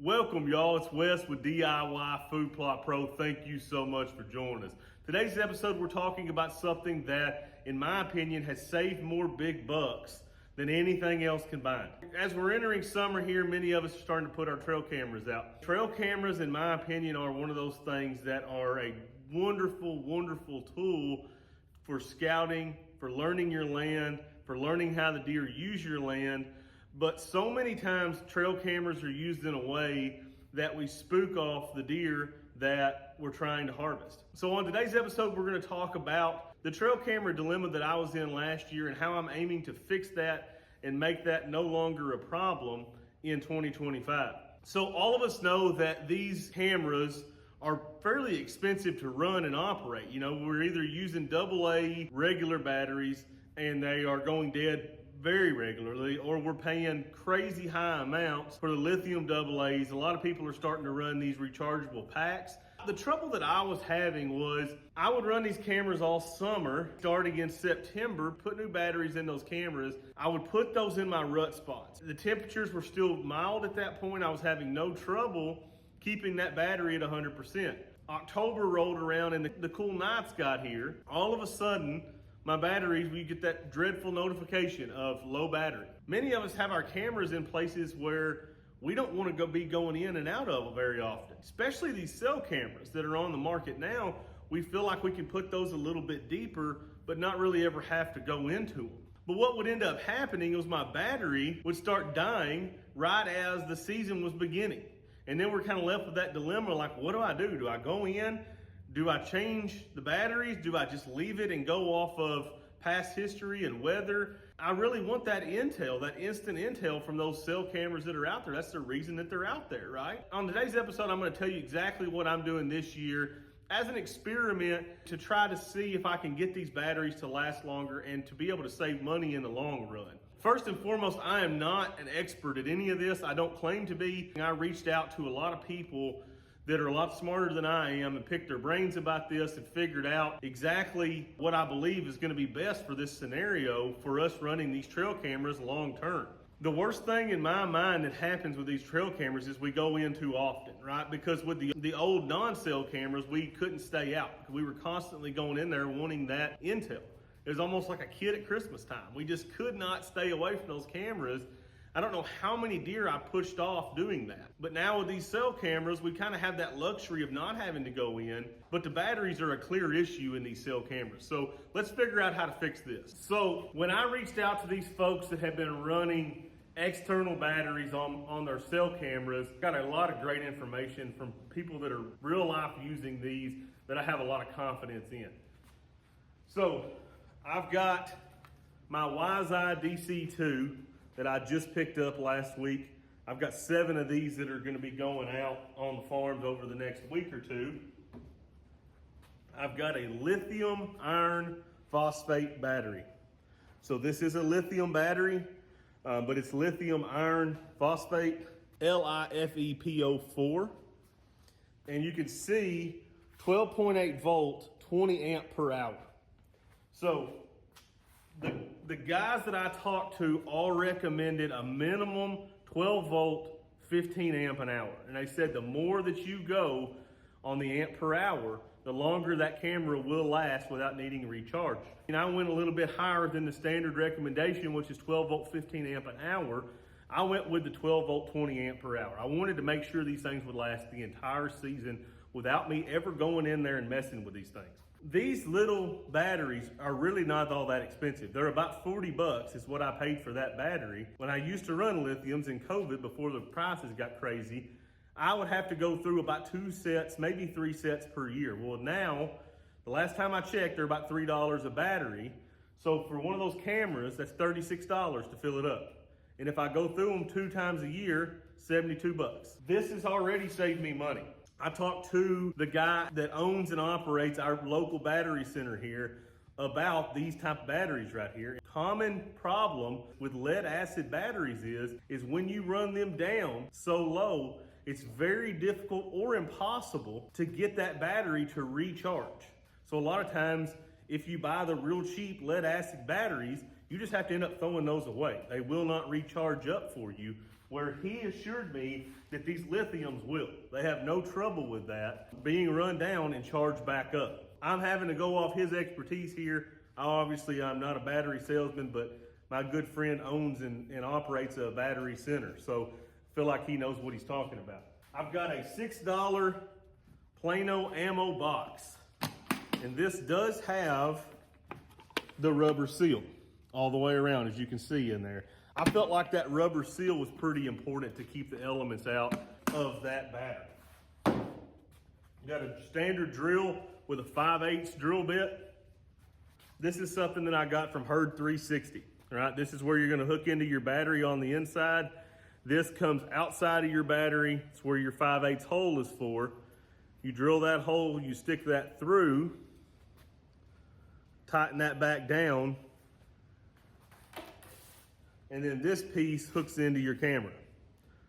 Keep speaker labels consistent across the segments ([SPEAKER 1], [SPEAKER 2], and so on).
[SPEAKER 1] Welcome, y'all. It's Wes with DIY Food Plot Pro. Thank you so much for joining us. Today's episode, we're talking about something that, in my opinion, has saved more big bucks than anything else combined. As we're entering summer here, many of us are starting to put our trail cameras out. Trail cameras, in my opinion, are one of those things that are a wonderful, wonderful tool for scouting, for learning your land, for learning how the deer use your land. But so many times trail cameras are used in a way that we spook off the deer that we're trying to harvest. So on today's episode, we're going to talk about the trail camera dilemma that I was in last year and how I'm aiming to fix that and make that no longer a problem in 2025. So all of us know that these cameras are fairly expensive to run and operate. You know, we're either using AA regular batteries and they are going dead very regularly, or we're paying crazy high amounts for the lithium AA's. A lot of people are starting to run these rechargeable packs. The trouble that I was having was I would run these cameras all summer, starting in September, put new batteries in those cameras. I would put those in my rut spots. The temperatures were still mild at that point. I was having no trouble keeping that battery at 100%. October rolled around and the cool nights got here. All of a sudden, my batteries, we get that dreadful notification of low battery. Many of us have our cameras in places where we don't want to be going in and out of very often, especially these cell cameras that are on the market now. We feel like we can put those a little bit deeper, but not really ever have to go into them. But what would end up happening was my battery would start dying right as the season was beginning. And then we're kind of left with that dilemma, like, what do I do? Do I go in? Do I change the batteries? Do I just leave it and go off of past history and weather? I really want that intel, that instant intel from those cell cameras that are out there. That's the reason that they're out there, right? On today's episode, I'm going to tell you exactly what I'm doing this year as an experiment to try to see if I can get these batteries to last longer and to be able to save money in the long run. First and foremost, I am not an expert at any of this. I don't claim to be. I reached out to a lot of people that are a lot smarter than I am and picked their brains about this and figured out exactly what I believe is going to be best for this scenario for us running these trail cameras long term. The worst thing in my mind that happens with these trail cameras is we go in too often, right? Because with the old non-cell cameras, we couldn't stay out. We were constantly going in there wanting that intel. It was almost like a kid at Christmas time. We just could not stay away from those cameras. I don't know how many deer I pushed off doing that. But now with these cell cameras, we kind of have that luxury of not having to go in, but the batteries are a clear issue in these cell cameras. So let's figure out how to fix this. So when I reached out to these folks that have been running external batteries on their cell cameras, got a lot of great information from people that are real life using these that I have a lot of confidence in. So I've got my WiseEye DC2 that I just picked up last week. I've got 7 of these that are going to be going out on the farms over the next week or two. I've got a lithium iron phosphate battery. So this is a lithium battery, but it's lithium iron phosphate, LiFePO4. And you can see 12.8 volt, 20 amp per hour. So the guys that I talked to all recommended a minimum 12 volt, 15 amp an hour. And they said the more that you go on the amp per hour, the longer that camera will last without needing a recharge. And I went a little bit higher than the standard recommendation, which is 12 volt, 15 amp an hour. I went with the 12 volt, 20 amp per hour. I wanted to make sure these things would last the entire season without me ever going in there and messing with these things. These little batteries are really not all that expensive. They're about 40 bucks is what I paid for that battery. When I used to run lithiums in COVID before the prices got crazy, I would have to go through about 2 sets, maybe 3 sets per year. Well, now, the last time I checked, they're about $3 a battery. So for one of those cameras, that's $36 to fill it up. And if I go through them 2 times a year, 72 bucks. This has already saved me money. I talked to the guy that owns and operates our local battery center here about these type of batteries right here. Common problem with lead acid batteries is when you run them down so low, it's very difficult or impossible to get that battery to recharge. So a lot of times, if you buy the real cheap lead acid batteries, you just have to end up throwing those away. They will not recharge up for you where he assured me that these lithiums will. They have no trouble with that being run down and charged back up. I'm having to go off his expertise here. Obviously, I'm not a battery salesman, but my good friend owns and operates a battery center. So I feel like he knows what he's talking about. I've got a $6 Plano ammo box. And this does have the rubber seal all the way around, as you can see in there. I felt like that rubber seal was pretty important to keep the elements out of that battery. Got a standard drill with a 5/8 drill bit. This is something that I got from Herd 360, right? This is where you're gonna hook into your battery on the inside. This comes outside of your battery. It's where your 5/8 hole is for. You drill that hole, you stick that through, tighten that back down, and then this piece hooks into your camera,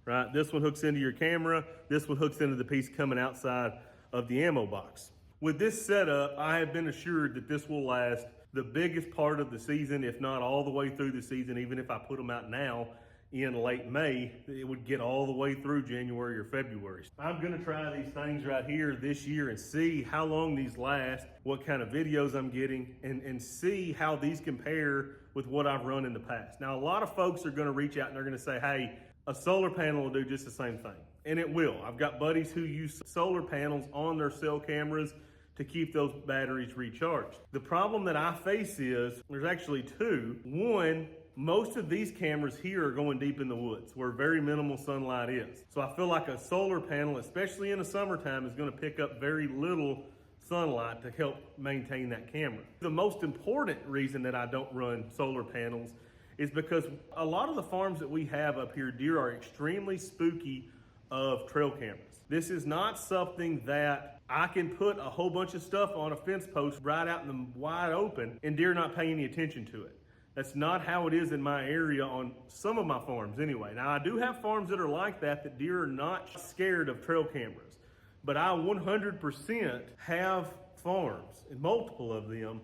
[SPEAKER 1] right? This one hooks into your camera. This one hooks into the piece coming outside of the ammo box. With this setup, I have been assured that this will last the biggest part of the season, if not all the way through the season. Even if I put them out now in late May, it would get all the way through January or February. I'm gonna try these things right here this year and see how long these last, what kind of videos I'm getting, and see how these compare with what I've run in the past. Now, a lot of folks are gonna reach out and they're gonna say, hey, a solar panel will do just the same thing. And it will. I've got buddies who use solar panels on their cell cameras to keep those batteries recharged. The problem that I face is, there's actually two. One, most of these cameras here are going deep in the woods where very minimal sunlight is. So I feel like a solar panel, especially in the summertime, is gonna pick up very little sunlight to help maintain that camera. The most important reason that I don't run solar panels is because a lot of the farms that we have up here, deer are extremely spooky of trail cameras. This is not something that I can put a whole bunch of stuff on a fence post right out in the wide open and deer not pay any attention to it. That's not how it is in my area on some of my farms anyway. Now, I do have farms that are like that deer are not scared of trail cameras. But I 100% have farms, and multiple of them,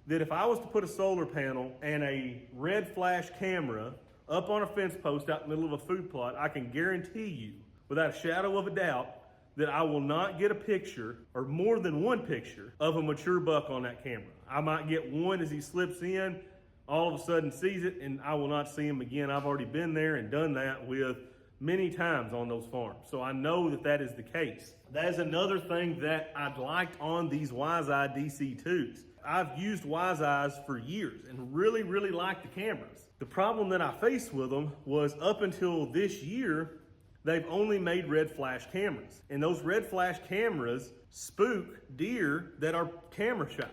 [SPEAKER 1] that if I was to put a solar panel and a red flash camera up on a fence post out in the middle of a food plot, I can guarantee you, without a shadow of a doubt, that I will not get a picture, or more than one picture, of a mature buck on that camera. I might get one as he slips in, all of a sudden sees it, and I will not see him again. I've already been there and done that with many times on those farms. So I know that that is the case. That is another thing that I'd liked on these WiseEye DC2s. I've used WiseEyes for years and really, really liked the cameras. The problem that I faced with them was up until this year, they've only made red flash cameras. And those red flash cameras spook deer that are camera shy.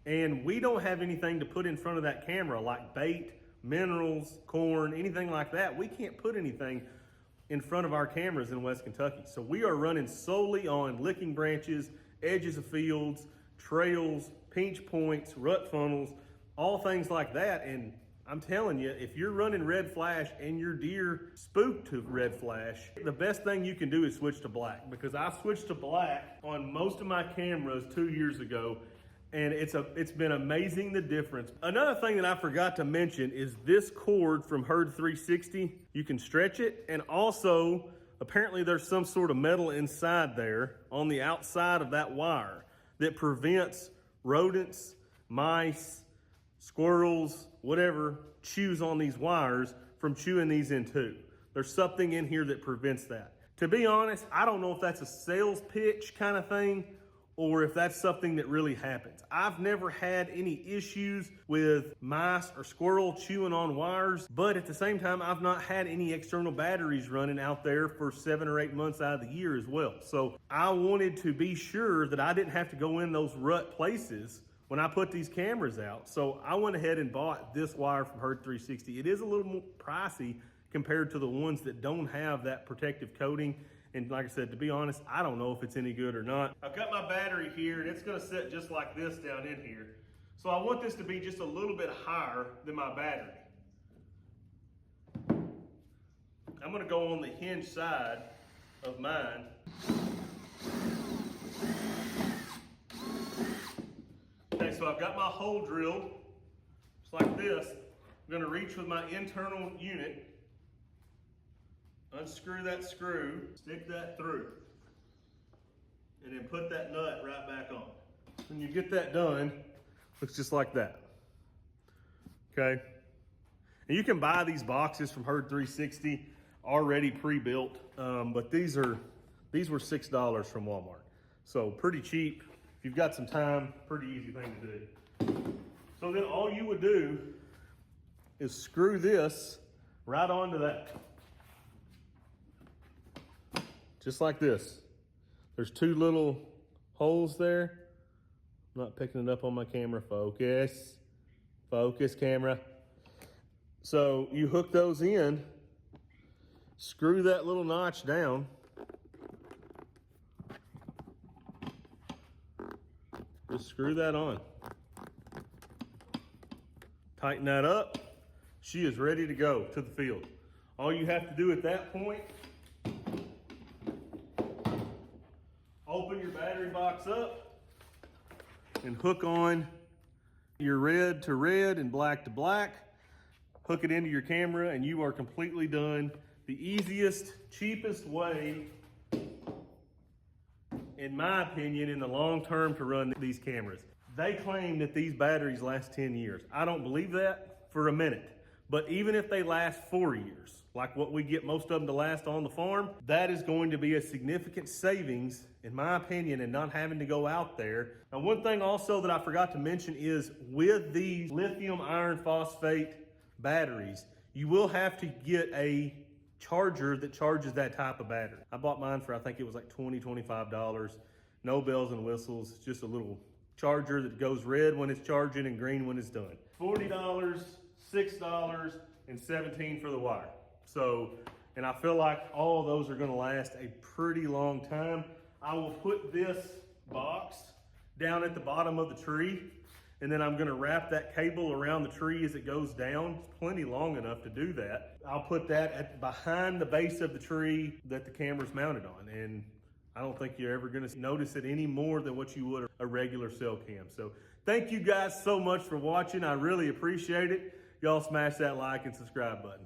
[SPEAKER 1] And we don't have anything to put in front of that camera like bait, minerals, corn, anything like that. We can't put anything in front of our cameras in West Kentucky. So we are running solely on licking branches, edges of fields, trails, pinch points, rut funnels, all things like that. And I'm telling you, if you're running red flash and your deer spooked to red flash, the best thing you can do is switch to black, because I switched to black on most of my cameras 2 years ago, and it's been amazing the difference. Another thing that I forgot to mention is this cord from Herd 360. You can stretch it, and also apparently there's some sort of metal inside there on the outside of that wire that prevents rodents, mice, squirrels, whatever chews on these wires from chewing these in too. There's something in here that prevents that. To be honest, I don't know if that's a sales pitch kind of thing or if that's something that really happens. I've never had any issues with mice or squirrel chewing on wires, but at the same time, I've not had any external batteries running out there for 7 or 8 months out of the year as well. So I wanted to be sure that I didn't have to go in those rut places when I put these cameras out. So I went ahead and bought this wire from Herd 360. It is a little more pricey compared to the ones that don't have that protective coating. And like I said, to be honest, I don't know if it's any good or not. I've got my battery here and it's gonna sit just like this down in here. So I want this to be just a little bit higher than my battery. I'm gonna go on the hinge side of mine. Okay, so I've got my hole drilled, just like this. I'm gonna reach with my internal unit unscrew that screw, stick that through, and then put that nut right back on. When you get that done, looks just like that. Okay? And you can buy these boxes from Herd 360 already pre-built, but these were $6 from Walmart. So pretty cheap. If you've got some time, pretty easy thing to do. So then all you would do is screw this right onto that. Just like this. There's two little holes there. I'm not picking it up on my camera. Focus. Focus, camera. So you hook those in, screw that little notch down. Just screw that on. Tighten that up. She is ready to go to the field. All you have to do at that point, open your battery box up and hook on your red to red and black to black. Hook it into your camera and you are completely done. The easiest, cheapest way, in my opinion, in the long term to run these cameras. They claim that these batteries last 10 years. I don't believe that for a minute. But even if they last 4 years, like what we get most of them to last on the farm, that is going to be a significant savings, in my opinion, in not having to go out there. Now, one thing also that I forgot to mention is with these lithium iron phosphate batteries, you will have to get a charger that charges that type of battery. I bought mine for, I think it was like $20, $25. No bells and whistles, it's just a little charger that goes red when it's charging and green when it's done. $40, $6, and $17 for the wire. So, and I feel like all of those are gonna last a pretty long time. I will put this box down at the bottom of the tree, and then I'm gonna wrap that cable around the tree as it goes down. It's plenty long enough to do that. I'll put that behind the base of the tree that the camera's mounted on. And I don't think you're ever gonna notice it any more than what you would a regular cell cam. So thank you guys so much for watching. I really appreciate it. Y'all smash that like and subscribe button.